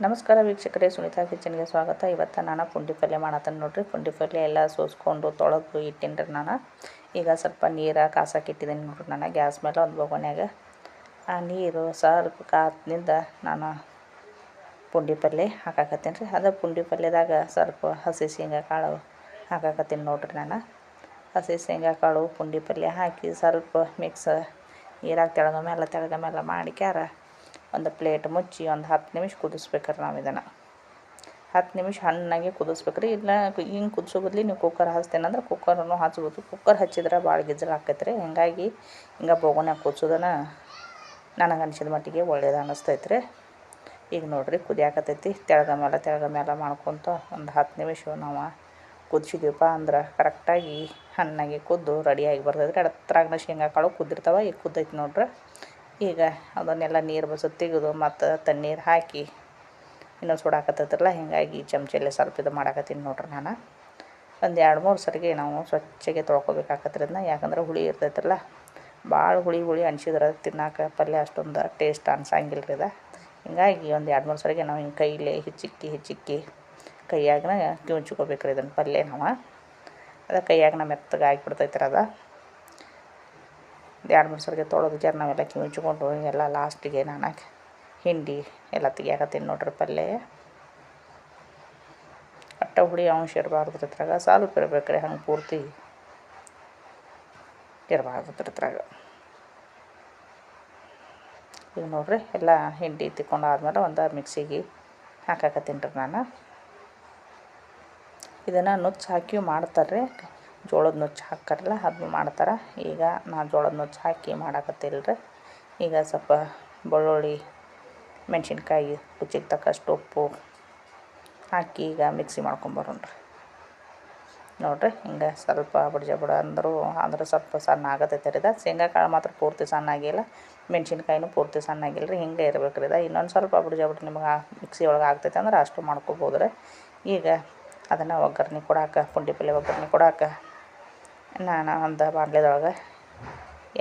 ನಮಸ್ಕಾರ ವೀಕ್ಷಕರೇ, ಸುನೀತಾ ಕಿಚನ್ಗೆ ಸ್ವಾಗತ. ಇವತ್ತು ನಾನು ಪುಂಡಿ ಪಲ್ಯ ಮಾಡತ್ತೇನೆ ನೋಡಿರಿ. ಪುಂಡಿ ಪಲ್ಯ ಎಲ್ಲ ಸೋಸ್ಕೊಂಡು ತೊಳೆದು ಇಟ್ಟಿನಿ ನಾನು. ಈಗ ಸ್ವಲ್ಪ ನೀರು ಕಾಸಕ್ಕೆ ಇಟ್ಟಿದ್ದೀನಿ ನೋಡಿರಿ. ನಾನು ಗ್ಯಾಸ್ ಮೇಲೆ ಒಂದು ಬೊಗನ್ಯಾಗ ಆ ನೀರು ಸ್ವಲ್ಪ ಕಾದ್ನಿಂದ ನಾನು ಪುಂಡಿ ಪಲ್ಯ ಹಾಕಾಕತ್ತೀನಿ ರೀ. ಅದು ಪುಂಡಿ ಪಲ್ಯದಾಗ ಸ್ವಲ್ಪ ಹಸಿ ಶೇಂಗಾ ಕಾಳು ಹಾಕಾಕತ್ತೀನಿ ನೋಡಿರಿ. ನಾನು ಹಸಿ ಶೇಂಗಾ ಕಾಳು ಪುಂಡಿ ಪಲ್ಯ ಹಾಕಿ ಸ್ವಲ್ಪ ಮಿಕ್ಸ್ ನೀರಾಗ ತೆಳಗ ಮೇಲೆ ಮಾಡಿಕ್ಯಾರ ಒಂದು ಪ್ಲೇಟ್ ಮುಚ್ಚಿ ಒಂದು 10 ನಿಮಿಷ ಕುದಿಸ್ಬೇಕ್ರಿ. ನಾವು ಇದನ್ನು 10 ನಿಮಿಷ ಹಣ್ಣಾಗೆ ಕುದಿಸ್ಬೇಕ್ರಿ. ಇಲ್ಲ ಹಿಂಗೆ ಕುದಿಸೋ ಬದಲಿ ನೀವು ಕುಕ್ಕರ್ ಹಚ್ತೇನಂದ್ರೆ ಕುಕ್ಕರನ್ನು ಹಚ್ಬೋದು. ಕುಕ್ಕರ್ ಹಚ್ಚಿದ್ರೆ ಭಾಳ ಗಿಜ್ಜಲ್ ಆಕೈತ್ರಿ. ಹಿಂಗಾಗಿ ಹಿಂಗೆ ಬೋಗನ್ಯಾಗ ಕುದಿಸೋದನ್ನು ನನಗೆ ಅನಿಸಿದ ಮಟ್ಟಿಗೆ ಒಳ್ಳೇದು ಅನ್ನಿಸ್ತೈತ್ರಿ. ಈಗ ನೋಡಿರಿ ಕುದಿಯಾಕತ್ತೈತಿ. ತೆಳಗ ಮೇಲೆ ಮಾಡ್ಕೊತ ಒಂದು 10 ನಿಮಿಷ ನಾವು ಕುದಿಸಿದೀವಪ್ಪ ಅಂದ್ರೆ ಕರೆಕ್ಟಾಗಿ ಹಣ್ಣಾಗಿ ಕುದ್ದು ರೆಡಿಯಾಗಿ ಬರ್ತೈತ್ರಿ. ಅದ್ರಾಗ ಶೇಂಗಾ ಕಾಳು ಕುದ್ದಿರ್ತಾವೆ. ಈಗ ಕುದ್ದೈತಿ ನೋಡ್ರಿ. ಈಗ ಅದನ್ನೆಲ್ಲ ನೀರು ಬಸ್ ತೆಗೆದು ಮತ್ತು ತಣ್ಣೀರು ಹಾಕಿ ಇನ್ನೂ ಸುಡಾಕತ್ತೈತ್ರಲ್ಲ, ಹೀಗಾಗಿ ಚಮಚಲ್ಲಿ ಸ್ವಲ್ಪ ಇದು ಮಾಡಾಕತ್ತೀನಿ ನೋಡ್ರಿ. ನಾನು ಒಂದು 2-3 ಸರಿಗೆ ನಾವು ಸ್ವಚ್ಛಗೆ ತೊಳ್ಕೊಬೇಕಾಕತ್ರಿ ಅದನ್ನ. ಯಾಕಂದ್ರೆ ಹುಳಿ ಇರ್ತೈತ್ರಲ್ಲ, ಭಾಳ ಹುಳಿ ಅನ್ಸಿದ್ರೆ ತಿನ್ನೋಕೆ ಪಲ್ಯ ಅಷ್ಟೊಂದು ಟೇಸ್ಟ್ ಅನ್ಸಂಗಿಲ್ಲ ರೀ. ಹೀಗಾಗಿ ಒಂದು 2-3 ಸರಿಗೆ ನಾವು ಹಿಂಗೆ ಕೈಲೇ ಹಿಚ್ಚಿಕ್ಕಿ ಕೈಯಾಗನ ಕಿವುಚ್ಕೋಬೇಕ್ರಿ ಇದನ್ನು ಪಲ್ಯ. ನಾವು ಅದು ಕೈಯಾಗನ ಮೆತ್ತಗೆ ಆಗಿಬಿಡ್ತೈತ್ರಿ. ಅದು 2-3 ಸರಿಗೆ ತೊಳೆದು ಜರ ನಾವೆಲ್ಲ ಕಿವುಚ್ಕೊಂಡು ಎಲ್ಲ ಲಾಸ್ಟಿಗೆ ನಾನು ಹಿಂಡಿ ಎಲ್ಲ ತೆಗಿಯಾಕತ್ತೀನಿ ನೋಡ್ರಿ. ಪಲ್ಯ ಒಟ್ಟ ಹುಳಿ ಅಂಶ ಇರಬಾರ್ದು ಇದ್ರಾಗ, ಸ್ವಲ್ಪ ಇರ್ಬೇಕ್ರಿ. ಹಂಗೆ ಪೂರ್ತಿ ಇರಬಾರ್ದು ಇದ್ರಾಗ. ಈಗ ನೋಡಿರಿ ಎಲ್ಲ ಹಿಂಡಿ ತಿಕ್ಕೊಂಡಾದ್ಮೇಲೆ ಒಂದು ಮಿಕ್ಸಿಗೆ ಹಾಕಾಕತ್ತೀನಿ ರೀ. ನಾನು ಇದನ್ನು ನುಚ್ಚು ಹಾಕಿ ಮಾಡ್ತಾರೆ. ಜೋಳದ ನುಚ್ಚು ಹಾಕ್ತಾರಲ್ಲ ಅದನ್ನು ಮಾಡ್ತಾರೆ. ಈಗ ನಾನು ಜೋಳದ ನುಚ್ಚು ಹಾಕಿ ಮಾಡಾಕತ್ತಿಲ್ಲ ರೀ. ಈಗ ಸ್ವಲ್ಪ ಬೆಳ್ಳುಳ್ಳಿ, ಮೆಣಸಿನ್ಕಾಯಿ, ರುಚಿಗೆ ತಕ್ಕಷ್ಟು ಉಪ್ಪು ಹಾಕಿ ಈಗ ಮಿಕ್ಸಿ ಮಾಡ್ಕೊಂಬರೋಣ್ರಿ. ನೋಡಿರಿ ಹಿಂಗೆ ಸ್ವಲ್ಪ ಬಡ ಅಂದ್ರೆ ಸ್ವಲ್ಪ ಸಣ್ಣ ಆಗತೈತೆ ರೀ. ಶೇಂಗಾ ಕಾಳು ಮಾತ್ರ ಪೂರ್ತಿ ಸಣ್ಣ ಆಗಿಲ್ಲ, ಮೆಣಸಿನ್ಕಾಯಿನೂ ಪೂರ್ತಿ ಸಣ್ಣ ಆಗಿಲ್ಲ ರೀ. ಹಿಂಗೆ ಇರ್ಬೇಕು ರೀ. ಇನ್ನೊಂದು ಸ್ವಲ್ಪ ನಿಮಗೆ ಮಿಕ್ಸಿ ಒಳಗೆ ಆಗ್ತೈತೆ ಅಂದ್ರೆ ಅಷ್ಟು ಮಾಡ್ಕೊಬೋದು ರೀ. ಈಗ ಅದನ್ನು ಒಗ್ಗರಣೆ ಕೊಡಾಕ, ಪುಂಡಿ ಪಲ್ಯ ಒಗ್ಗರಣೆ ಕೊಡಾಕ ನಾನು ಒಂದು ಬಾಣಲೆದೊಳಗೆ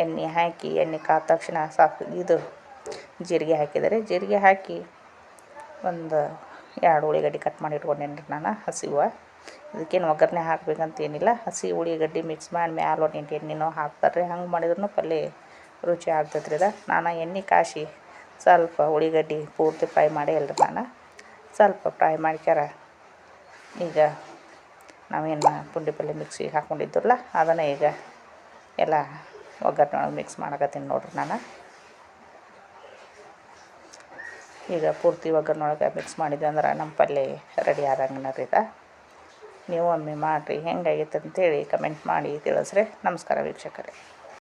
ಎಣ್ಣೆ ಹಾಕಿ, ಎಣ್ಣೆ ಕಾದ ತಕ್ಷಣ ಸಾಕು ಇದು ಜೀರಿಗೆ ಹಾಕಿದರೆ, ಜೀರಿಗೆ ಹಾಕಿ ಒಂದು 2 ಉಳ್ಳಾಗಡ್ಡಿ ಕಟ್ ಮಾಡಿ ಇಟ್ಕೊಂಡೇನಿ ರೀ ನಾನು. ಹಸಿವು ಇದಕ್ಕೇನು ಒಗ್ಗರಣೆ ಹಾಕಬೇಕಂತೇನಿಲ್ಲ. ಹಸಿ ಉಳ್ಳಾಗಡ್ಡಿ ಮಿಕ್ಸ್ ಮಾಡಿ ಮ್ಯಾಲೆ ಒಂದು 8 ಎಣ್ಣೆನೂ ಹಾಕ್ತಾರೆ ರೀ. ಹಂಗೆ ಮಾಡಿದ್ರೂ ಪಲ್ಯ ರುಚಿ ಆಗ್ತೈತೆ ರೀ. ನಾನು ಎಣ್ಣೆ ಕಾಯಿಸಿ ಸ್ವಲ್ಪ ಉಳ್ಳಾಗಡ್ಡಿ ಪೂರ್ತಿ ಫ್ರೈ ಮಾಡಿ ಅಲ್ರಿ. ನಾನು ಸ್ವಲ್ಪ ಫ್ರೈ ಮಾಡ್ಕ್ಯಾರ ಈಗ ನಾವೇನು ಪುಂಡಿ ಪಲ್ಯ ಮಿಕ್ಸಿಗೆ ಹಾಕ್ಕೊಂಡಿದ್ರಲ್ಲ ಅದನ್ನು ಈಗ ಎಲ್ಲ ಒಗ್ಗರಣೆ ಒಳಗೆ ಮಿಕ್ಸ್ ಮಾಡಕತ್ತೀನಿ ನೋಡ್ರಿ. ನಾನು ಈಗ ಪೂರ್ತಿ ಒಗ್ಗರಣೆ ಒಳಗೆ ಮಿಕ್ಸ್ ಮಾಡಿದ್ವಿ ಅಂದ್ರೆ ನಮ್ಮ ಪಲ್ಯ ರೆಡಿ ಆದಂಗೆ ರೀ. ನೀವು ಒಮ್ಮೆ ಮಾಡಿರಿ, ಹೆಂಗಾಗೈತೆ ಅಂತೇಳಿ ಕಮೆಂಟ್ ಮಾಡಿ ತಿಳಿಸ್ರಿ. ನಮಸ್ಕಾರ ವೀಕ್ಷಕರೇ.